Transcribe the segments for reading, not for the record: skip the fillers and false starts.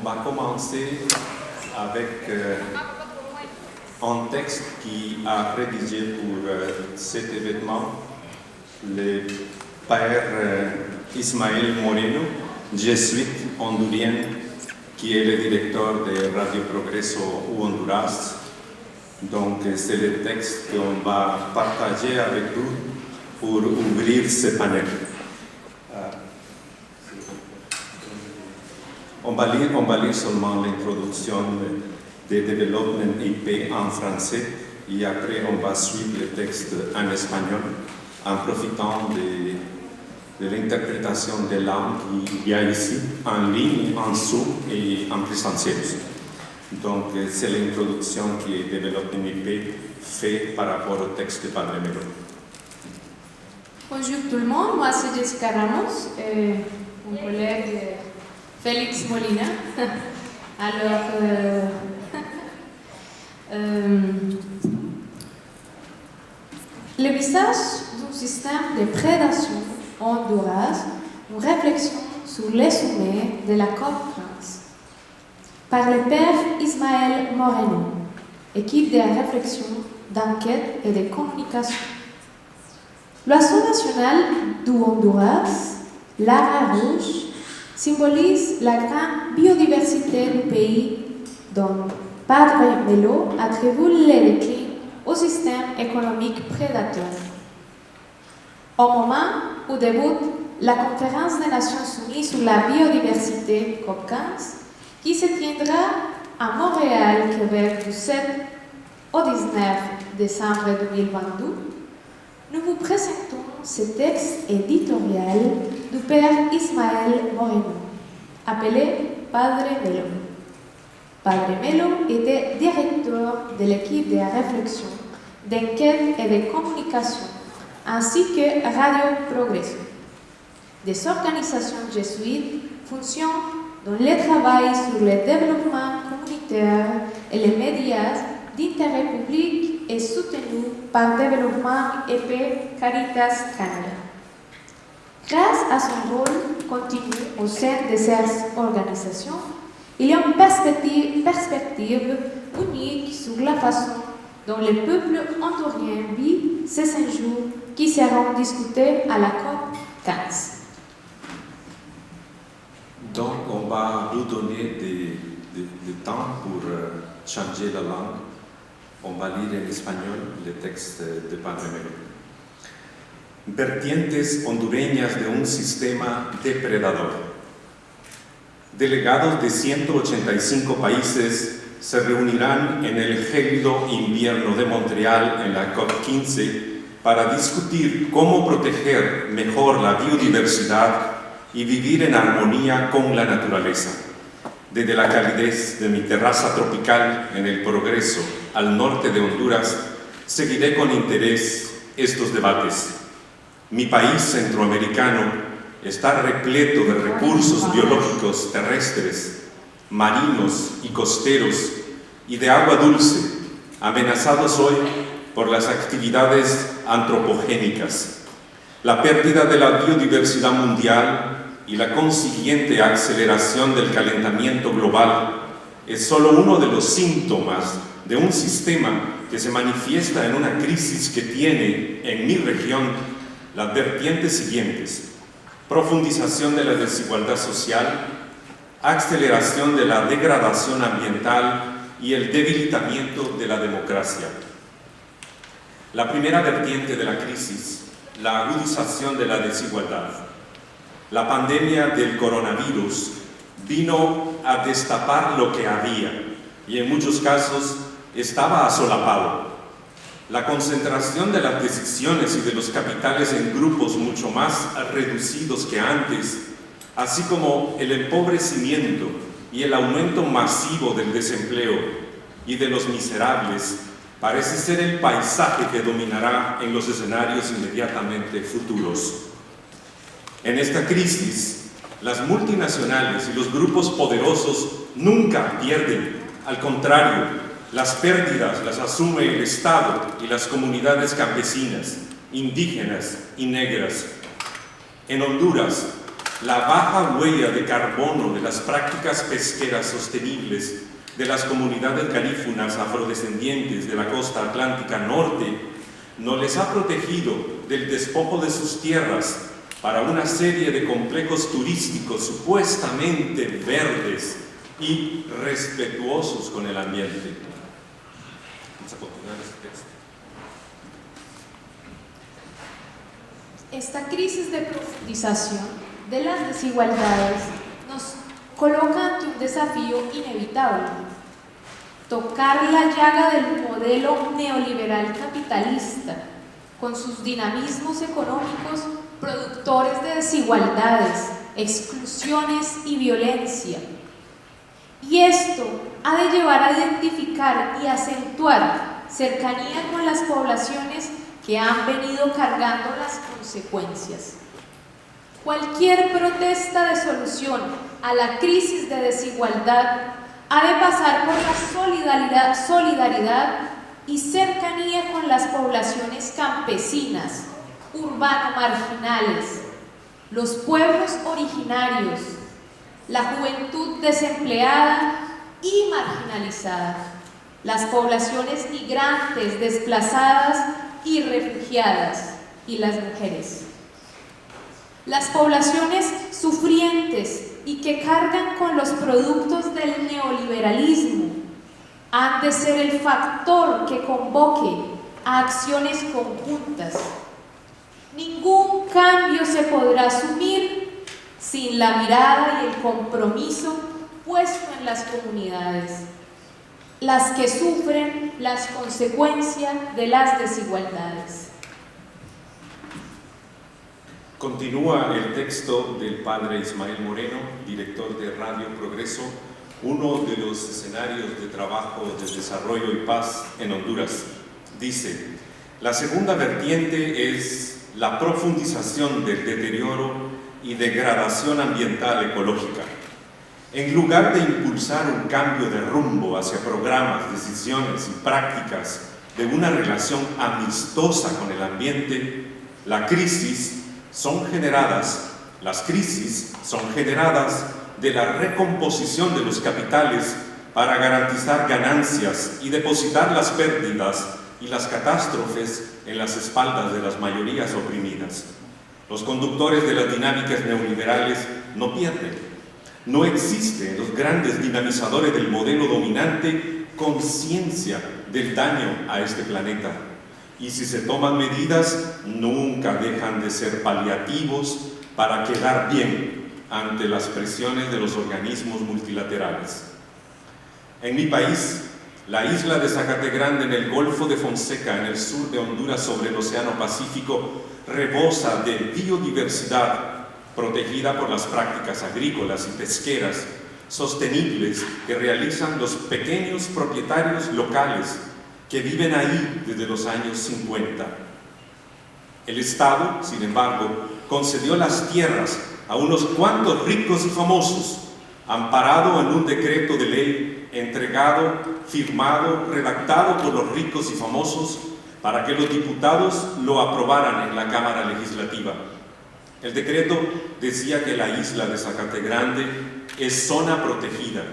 va commencer avec un texte qui a rédigé pour cet événement le père Ismael Moreno, jésuite hondurien, qui est le directeur de Radio Progreso au Honduras. Donc c'est le texte qu'on va partager avec vous pour ouvrir ce panel. On va lire seulement l'introduction de Development IP en français et après on va suivre le texte en espagnol en profitant de l'interprétation des langues qu'il y a ici, en ligne, en Zoom et en présentiel. Donc c'est l'introduction qui est Development IP fait par rapport au texte de Padre Melo. Bonjour tout le monde, moi c'est Jessica Ramos, mon collègue Félix Molina. Alors, le visage d'un système de prédation honduras, une réflexion sur les sommets de la COP15 par le père Ismael Moreno, équipe de réflexion, d'enquête et de communication. L'oiseau national du Honduras, l'ara rouge, symbolise la grande biodiversité du pays dont Padre Melo attribue le déclin au système économique prédateur. Au moment où débute la conférence des Nations Unies sur la biodiversité COP15, qui se tiendra à Montréal, Québec, du 7 au 19 décembre 2022, nous vous présentons ce texte éditorial du père Ismael Moreno, appelé Padre Melo. Padre Melo était directeur de l'équipe de réflexion, d'enquête et de communication, ainsi que Radio Progreso. Des organisations jésuites fonctionnent dans le travail sur le développement communautaire et les médias d'intérêt public et soutenu par Développement et Paix Caritas Canada. Grâce à son rôle continu au sein de ces organisations, il y a une perspective unique sur la façon dont le peuple hondurien vit ces 5 jours qui seront discutés à la COP 15. Donc on va nous donner du temps pour changer la langue. On va lire en espagnol le texte de Padre Melo. Vertientes hondureñas de un sistema depredador. Delegados de 185 países se reunirán en el gélido invierno de Montreal en la COP15 para discutir cómo proteger mejor la biodiversidad y vivir en armonía con la naturaleza. Desde la calidez de mi terraza tropical en el Progreso, al norte de Honduras, seguiré con interés estos debates. Mi país centroamericano está repleto de recursos biológicos terrestres, marinos y costeros y de agua dulce, amenazados hoy por las actividades antropogénicas. La pérdida de la biodiversidad mundial y la consiguiente aceleración del calentamiento global es solo uno de los síntomas de un sistema que se manifiesta en una crisis que tiene en mi región las vertientes siguientes: profundización de la desigualdad social, aceleración de la degradación ambiental y el debilitamiento de la democracia. La primera vertiente de la crisis, la agudización de la desigualdad. La pandemia del coronavirus vino a destapar lo que había y en muchos casos estaba asolapado. La concentración de las decisiones y de los capitales en grupos mucho más reducidos que antes, así como el empobrecimiento y el aumento masivo del desempleo y de los miserables, parece ser el paisaje que dominará en los escenarios inmediatamente futuros. En esta crisis, las multinacionales y los grupos poderosos nunca pierden. Al contrario, las pérdidas las asume el Estado y las comunidades campesinas, indígenas y negras. En Honduras, La baja huella de carbono de las prácticas pesqueras sostenibles de las comunidades garífunas afrodescendientes de la costa atlántica norte no les ha protegido del despojo de sus tierras para una serie de complejos turísticos supuestamente verdes y respetuosos con el ambiente. Vamos a continuar este texto. Esta crisis de profundización de las desigualdades nos coloca ante un desafío inevitable: tocar la llaga del modelo neoliberal capitalista, con sus dinamismos económicos productores de desigualdades, exclusiones y violencia. Y esto ha de llevar a identificar y acentuar cercanía con las poblaciones que han venido cargando las consecuencias. Cualquier protesta de solución a la crisis de desigualdad ha de pasar por la solidaridad y cercanía con las poblaciones campesinas, urbano-marginales, los pueblos originarios, la juventud desempleada y marginalizada, las poblaciones migrantes, desplazadas y refugiadas, y las mujeres. Las poblaciones sufrientes y que cargan con los productos del neoliberalismo han de ser el factor que convoque a acciones conjuntas. Ningún cambio se podrá asumir sin la mirada y el compromiso puesto en las comunidades, las que sufren las consecuencias de las desigualdades. Continúa el texto del padre Ismael Moreno, director de Radio Progreso, uno de los escenarios de trabajo de desarrollo y paz en Honduras. Dice: la segunda vertiente es la profundización del deterioro y degradación ambiental ecológica. En lugar de impulsar un cambio de rumbo hacia programas, decisiones y prácticas de una relación amistosa con el ambiente, las crisis son generadas de la recomposición de los capitales para garantizar ganancias y depositar las pérdidas y las catástrofes en las espaldas de las mayorías oprimidas. Los conductores de las dinámicas neoliberales no pierden. No existe en los grandes dinamizadores del modelo dominante conciencia del daño a este planeta. Y si se toman medidas, nunca dejan de ser paliativos para quedar bien ante las presiones de los organismos multilaterales. En mi país, la isla de Zacate Grande, en el Golfo de Fonseca, en el sur de Honduras, sobre el Océano Pacífico, rebosa de biodiversidad protegida por las prácticas agrícolas y pesqueras sostenibles que realizan los pequeños propietarios locales que viven ahí desde los años 50. El Estado, sin embargo, concedió las tierras a unos cuantos ricos y famosos, amparado en un decreto de ley entregado, firmado, redactado por los ricos y famosos para que los diputados lo aprobaran en la Cámara Legislativa. El decreto decía que la isla de Zacate Grande es zona protegida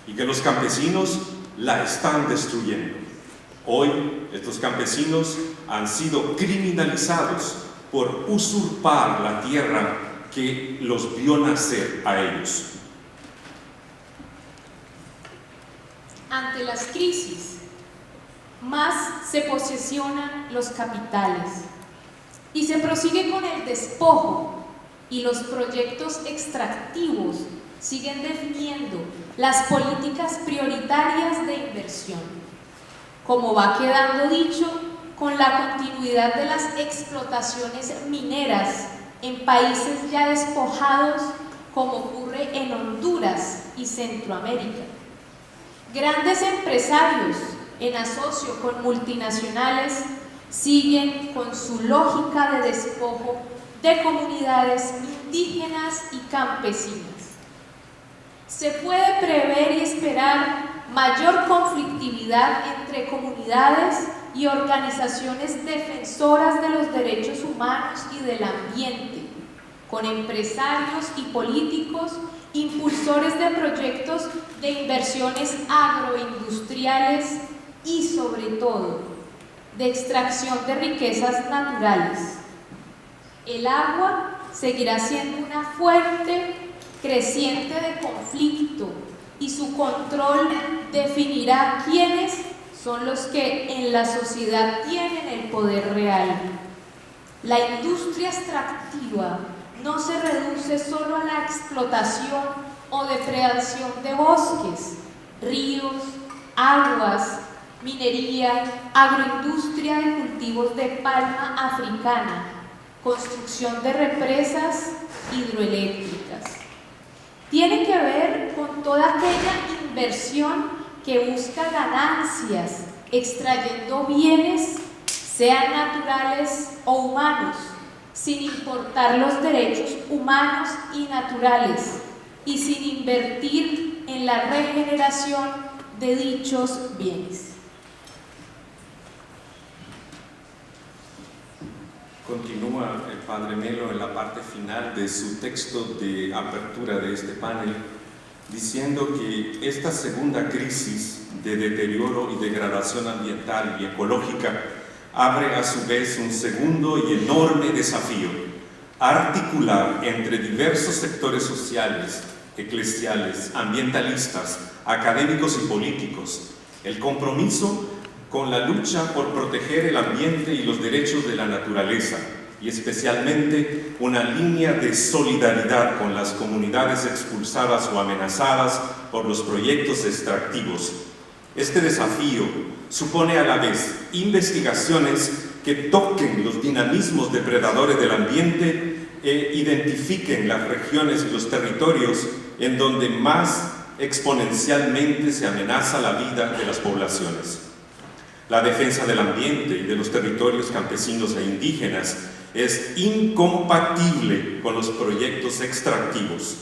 y que los campesinos la están destruyendo. Hoy, estos campesinos han sido criminalizados por usurpar la tierra que los vio nacer a ellos. Ante las crisis, más se posesionan los capitales y se prosigue con el despojo, y los proyectos extractivos siguen definiendo las políticas prioritarias de inversión. Como va quedando dicho, con la continuidad de las explotaciones mineras en países ya despojados, como ocurre en Honduras y Centroamérica. Grandes empresarios, en asocio con multinacionales, siguen con su lógica de despojo de comunidades indígenas y campesinas. Se puede prever y esperar mayor conflictividad entre comunidades y organizaciones defensoras de los derechos humanos y del ambiente, con empresarios y políticos, impulsores de proyectos de inversiones agroindustriales y, sobre todo, de extracción de riquezas naturales. El agua seguirá siendo una fuente creciente de conflicto y su control definirá quiénes son los que en la sociedad tienen el poder real. La industria extractiva no se reduce solo a la explotación o depredación de bosques, ríos, aguas, minería, agroindustria de cultivos de palma africana, construcción de represas hidroeléctricas. Tiene que ver con toda aquella inversión que busca ganancias, extrayendo bienes, sean naturales o humanos, sin importar los derechos humanos y naturales, y sin invertir en la regeneración de dichos bienes. Continúa el padre Melo en la parte final de su texto de apertura de este panel, diciendo que esta segunda crisis de deterioro y degradación ambiental y ecológica abre a su vez un segundo y enorme desafío: articular entre diversos sectores sociales, eclesiales, ambientalistas, académicos y políticos el compromiso con la lucha por proteger el ambiente y los derechos de la naturaleza, y especialmente una línea de solidaridad con las comunidades expulsadas o amenazadas por los proyectos extractivos. Este desafío supone a la vez investigaciones que toquen los dinamismos depredadores del ambiente e identifiquen las regiones y los territorios en donde más exponencialmente se amenaza la vida de las poblaciones. La defensa del ambiente y de los territorios campesinos e indígenas es incompatible con los proyectos extractivos.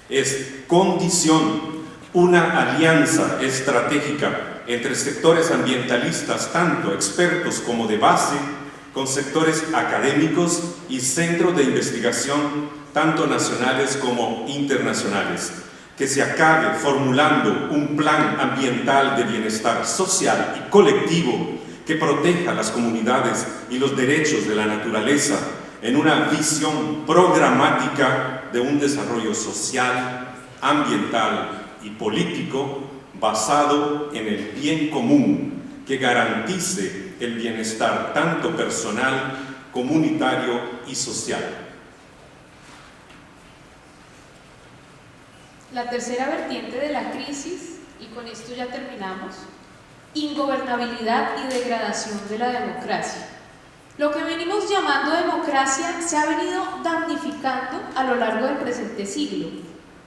Es condición una alianza estratégica entre sectores ambientalistas, tanto expertos como de base, con sectores académicos y centros de investigación, tanto nacionales como internacionales, que se acabe formulando un plan ambiental de bienestar social y colectivo que proteja las comunidades y los derechos de la naturaleza en una visión programática de un desarrollo social, ambiental y político basado en el bien común que garantice el bienestar tanto personal, comunitario y social. La tercera vertiente de la crisis, y con esto ya terminamos: ingobernabilidad y degradación de la democracia. Lo que venimos llamando democracia se ha venido damnificando a lo largo del presente siglo.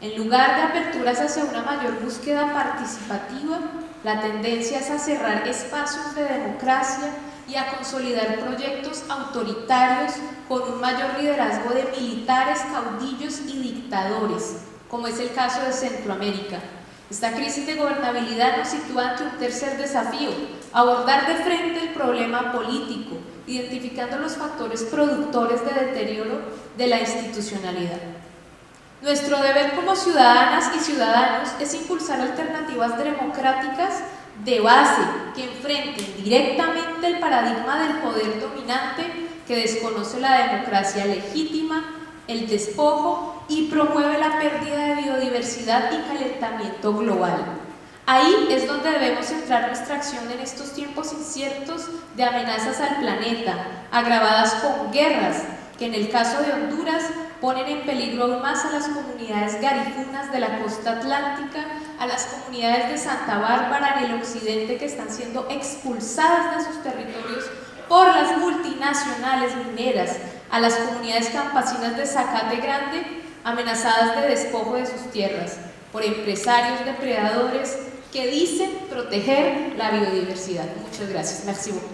En lugar de aperturas hacia una mayor búsqueda participativa, la tendencia es a cerrar espacios de democracia y a consolidar proyectos autoritarios con un mayor liderazgo de militares, caudillos y dictadores, como es el caso de Centroamérica. Esta crisis de gobernabilidad nos sitúa ante un tercer desafío: abordar de frente el problema político, identificando los factores productores de deterioro de la institucionalidad. Nuestro deber como ciudadanas y ciudadanos es impulsar alternativas democráticas de base que enfrenten directamente el paradigma del poder dominante que desconoce la democracia legítima, el despojo y promueve la pérdida de biodiversidad y calentamiento global. Ahí es donde debemos centrar nuestra acción en estos tiempos inciertos de amenazas al planeta, agravadas con guerras que en el caso de Honduras ponen en peligro aún más a las comunidades garífunas de la costa atlántica, a las comunidades de Santa Bárbara en el occidente que están siendo expulsadas de sus territorios por las multinacionales mineras, a las comunidades campesinas de Zacate Grande amenazadas de despojo de sus tierras por empresarios depredadores que dicen proteger la biodiversidad. Muchas gracias. Merci beaucoup.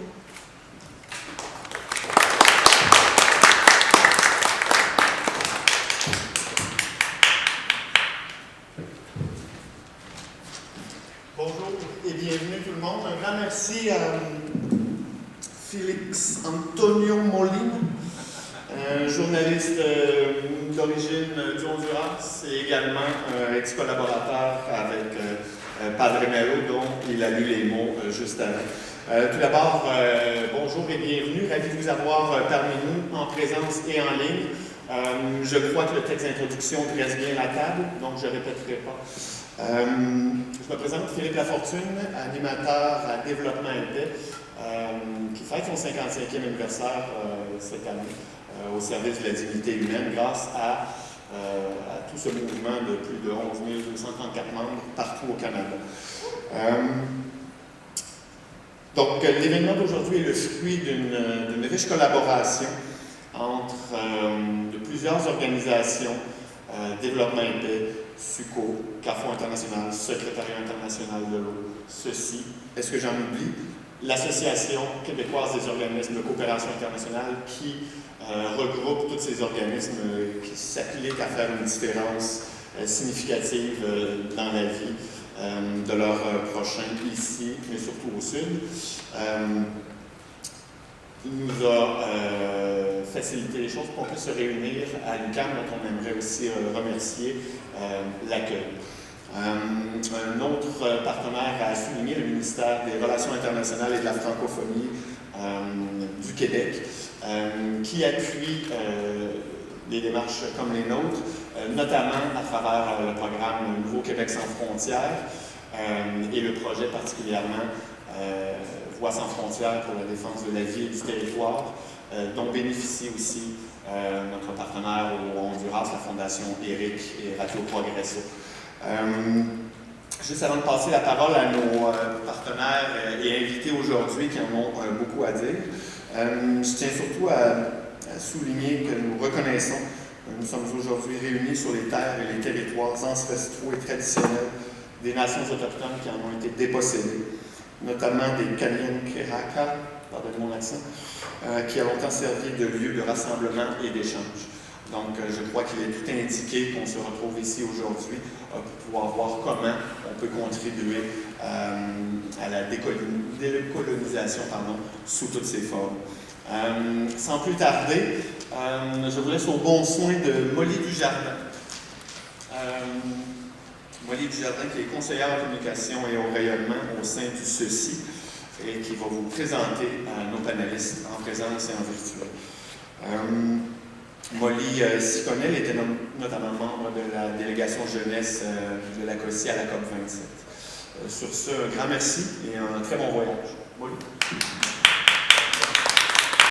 Bonjour et bienvenue tout le monde. Un grand merci à Félix Antonio Molina un journaliste d'origine du Honduras et également ex-collaborateur avec Padre Melo, dont il a lu les mots juste avant. Tout d'abord, bonjour et bienvenue. Ravi de vous avoir parmi nous, en présence et en ligne. Je crois que le texte d'introduction dresse bien la table, donc je ne répéterai pas. Je me présente Philippe Lafortune, animateur à Développement et Paix, qui fête son 55e anniversaire cette année au service de la dignité humaine grâce à tout ce mouvement de plus de 11 234 membres partout au Canada. Donc, l'événement d'aujourd'hui est le fruit d'une riche collaboration entre de plusieurs organisations, Développement et Paix, SUCO, Carrefour International, Secrétariat international de l'eau, ceci, est-ce que j'en oublie? L'Association québécoise des organismes de coopération internationale qui regroupe tous ces organismes qui s'appliquent à faire une différence significative dans la vie de leurs prochains ici, mais surtout au sud. Il nous a facilité les choses pour qu'on puisse se réunir à l'UQAM, dont on aimerait aussi remercier l'accueil. Un autre partenaire à souligner, le ministère des Relations internationales et de la francophonie du Québec, qui appuie des démarches comme les nôtres, notamment à travers le programme Nouveau Québec sans frontières et le projet particulièrement Voix sans frontières pour la défense de la vie et du territoire, dont bénéficie aussi notre partenaire au Honduras, la Fondation Eric et Radio Progresso. Juste avant de passer la parole à nos partenaires et invités aujourd'hui qui en ont beaucoup à dire, je tiens surtout à souligner que nous reconnaissons que nous sommes aujourd'hui réunis sur les terres et les territoires ancestraux et traditionnels des nations autochtones qui en ont été dépossédées, notamment des Kanien'kehá:ka, pardonnez mon accent, qui a longtemps servi de lieu de rassemblement et d'échange. Donc, je crois qu'il est tout indiqué qu'on se retrouve ici aujourd'hui pour pouvoir voir comment on peut contribuer à la décolonisation sous toutes ses formes. Sans plus tarder, je vous laisse au bon soin de Molly Dujardin. Molly Dujardin, qui est conseillère en communication et au rayonnement au sein du CECI et qui va vous présenter nos panélistes en présence et en virtuel. Molly s'y connaît, elle était notamment membre de la délégation jeunesse de la COSI à la COP27. Sur ce, un grand merci et un très bon voyage. Molly.